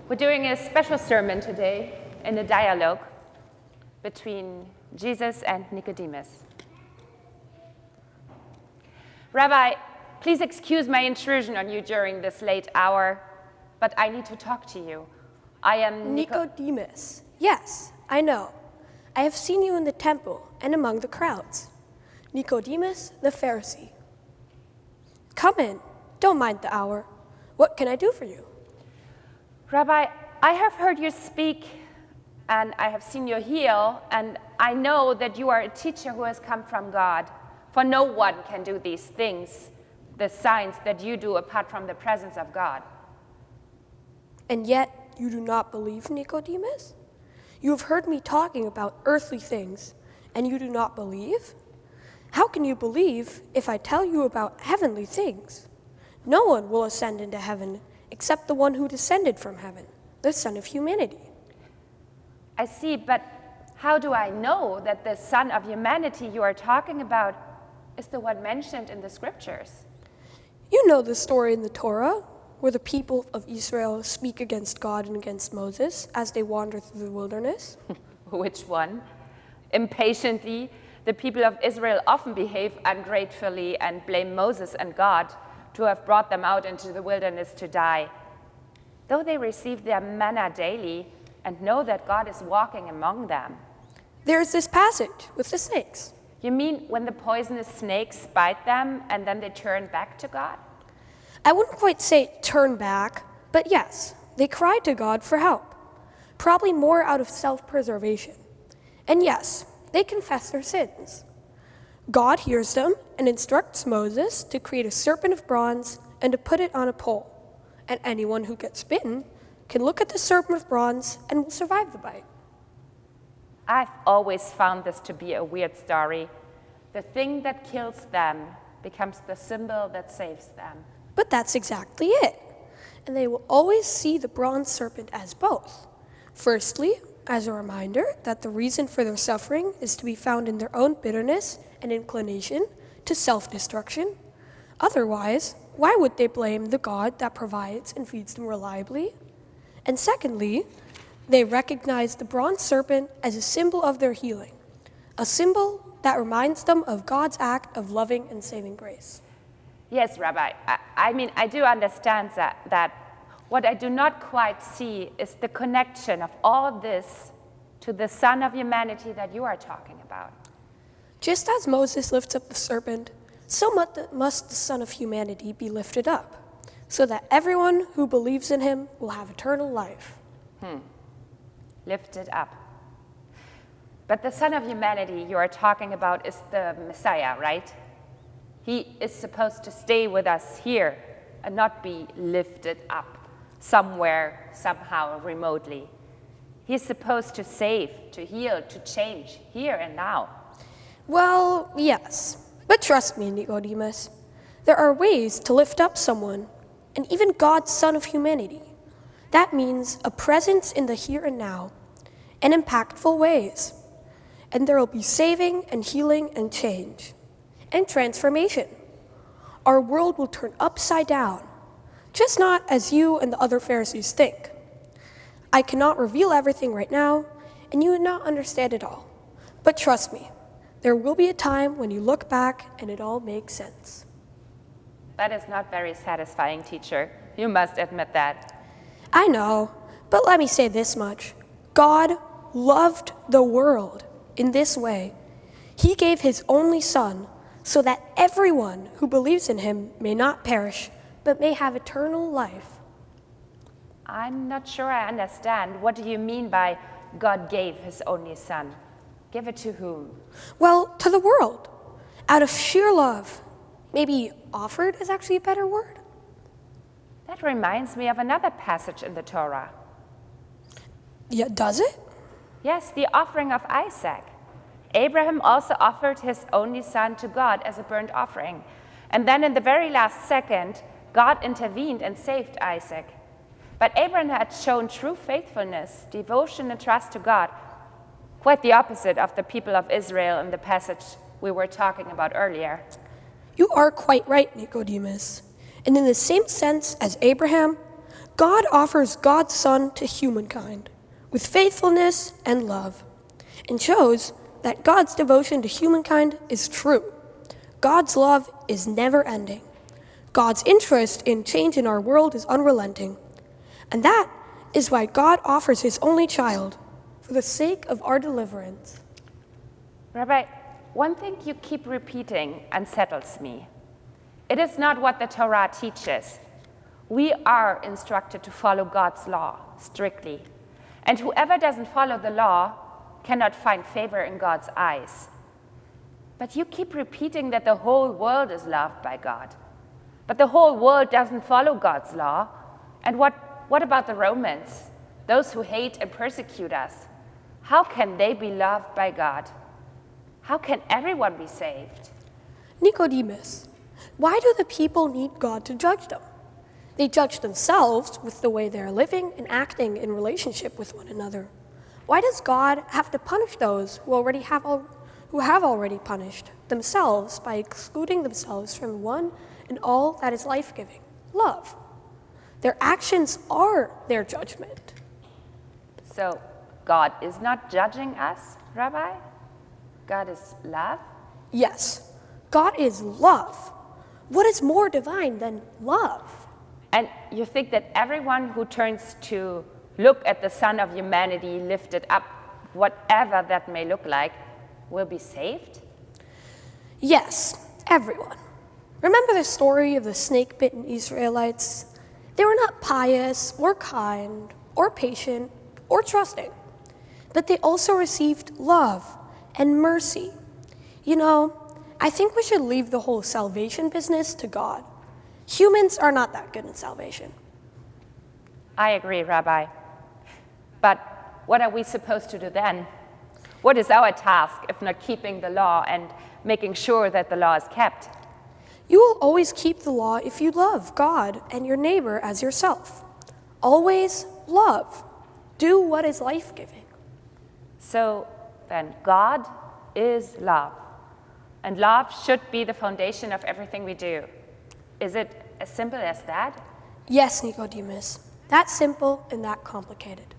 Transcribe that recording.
We're doing a special sermon today in a dialogue between Jesus and Nicodemus. Rabbi, please excuse my intrusion on you during this late hour, but I need to talk to you. I am Nicodemus. Yes, I know. I have seen you in the temple and among the crowds. Nicodemus the Pharisee. Come in. Don't mind the hour. What can I do for you? Rabbi, I have heard you speak, and I have seen you heal, and I know that you are a teacher who has come from God. For no one can do these things, the signs that you do, apart from the presence of God. And yet you do not believe, Nicodemus? You have heard me talking about earthly things, and you do not believe? How can you believe if I tell you about heavenly things? No one will ascend into heaven except the one who descended from heaven, the Son of Humanity. I see, but how do I know that the Son of Humanity you are talking about is the one mentioned in the scriptures? You know the story in the Torah, where the people of Israel speak against God and against Moses as they wander through the wilderness. Which one? Impatiently, the people of Israel often behave ungratefully and blame Moses and God to have brought them out into the wilderness to die. Though they receive their manna daily and know that God is walking among them. There's this passage with the snakes. You mean when the poisonous snakes bite them and then they turn back to God? I wouldn't quite say turn back, but yes, they cried to God for help, probably more out of self-preservation. And yes, they confess their sins. God hears them and instructs Moses to create a serpent of bronze and to put it on a pole. And anyone who gets bitten can look at the serpent of bronze and will survive the bite. I've always found this to be a weird story. The thing that kills them becomes the symbol that saves them. But that's exactly it. And they will always see the bronze serpent as both. Firstly, as a reminder that the reason for their suffering is to be found in their own bitterness and inclination to self-destruction. Otherwise, why would they blame the God that provides and feeds them reliably? And secondly, they recognize the bronze serpent as a symbol of their healing, a symbol that reminds them of God's act of loving and saving grace. Yes, Rabbi. I do understand that. What I do not quite see is the connection of all this to the Son of Humanity that you are talking about. Just as Moses lifts up the serpent, so must the Son of Humanity be lifted up, so that everyone who believes in him will have eternal life. Lifted up. But the Son of Humanity you are talking about is the Messiah, right? He is supposed to stay with us here and not be lifted up somewhere, somehow, remotely. He's supposed to save, to heal, to change, here and now. Well, yes, but trust me, Nicodemus, there are ways to lift up someone, and even God's Son of Humanity. That means a presence in the here and now, in impactful ways. And there will be saving and healing and change, and transformation. Our world will turn upside down, just not as you and the other Pharisees think. I cannot reveal everything right now, and you would not understand it all. But trust me, there will be a time when you look back and it all makes sense. That is not very satisfying, teacher. You must admit that. I know, but let me say this much. God loved the world in this way. He gave his only Son so that everyone who believes in him may not perish, but may have eternal life. I'm not sure I understand. What do you mean by God gave his only Son? Give it to whom? Well, to the world, out of sheer love. Maybe offered is actually a better word. That reminds me of another passage in the Torah. Yeah, does it? Yes, the offering of Isaac. Abraham also offered his only son to God as a burnt offering. And then in the very last second, God intervened and saved Isaac. But Abraham had shown true faithfulness, devotion, and trust to God, quite the opposite of the people of Israel in the passage we were talking about earlier. You are quite right, Nicodemus. And in the same sense as Abraham, God offers God's Son to humankind with faithfulness and love, and shows that God's devotion to humankind is true. God's love is never ending. God's interest in change in our world is unrelenting. And that is why God offers his only child for the sake of our deliverance. Rabbi, one thing you keep repeating unsettles me. It is not what the Torah teaches. We are instructed to follow God's law strictly. And whoever doesn't follow the law cannot find favor in God's eyes. But you keep repeating that the whole world is loved by God. But the whole world doesn't follow God's law. And what about the Romans, those who hate and persecute us? How can they be loved by God? How can everyone be saved? Nicodemus, why do the people need God to judge them? They judge themselves with the way they're living and acting in relationship with one another. Why does God have to punish those who have already punished themselves by excluding themselves from one and all that is life-giving, love? Their actions are their judgment. So God is not judging us, Rabbi? God is love? Yes, God is love. What is more divine than love? And you think that everyone who turns to look at the Son of humanity lifted up, whatever that may look like, will be saved? Yes, everyone. Remember the story of the snake-bitten Israelites? They were not pious or kind or patient or trusting, but they also received love and mercy. You know, I think we should leave the whole salvation business to God. Humans are not that good in salvation. I agree, Rabbi. But what are we supposed to do then? What is our task if not keeping the law and making sure that the law is kept? You will always keep the law if you love God and your neighbor as yourself. Always love. Do what is life-giving. So then, God is love. And love should be the foundation of everything we do. Is it as simple as that? Yes, Nicodemus. That simple and that complicated.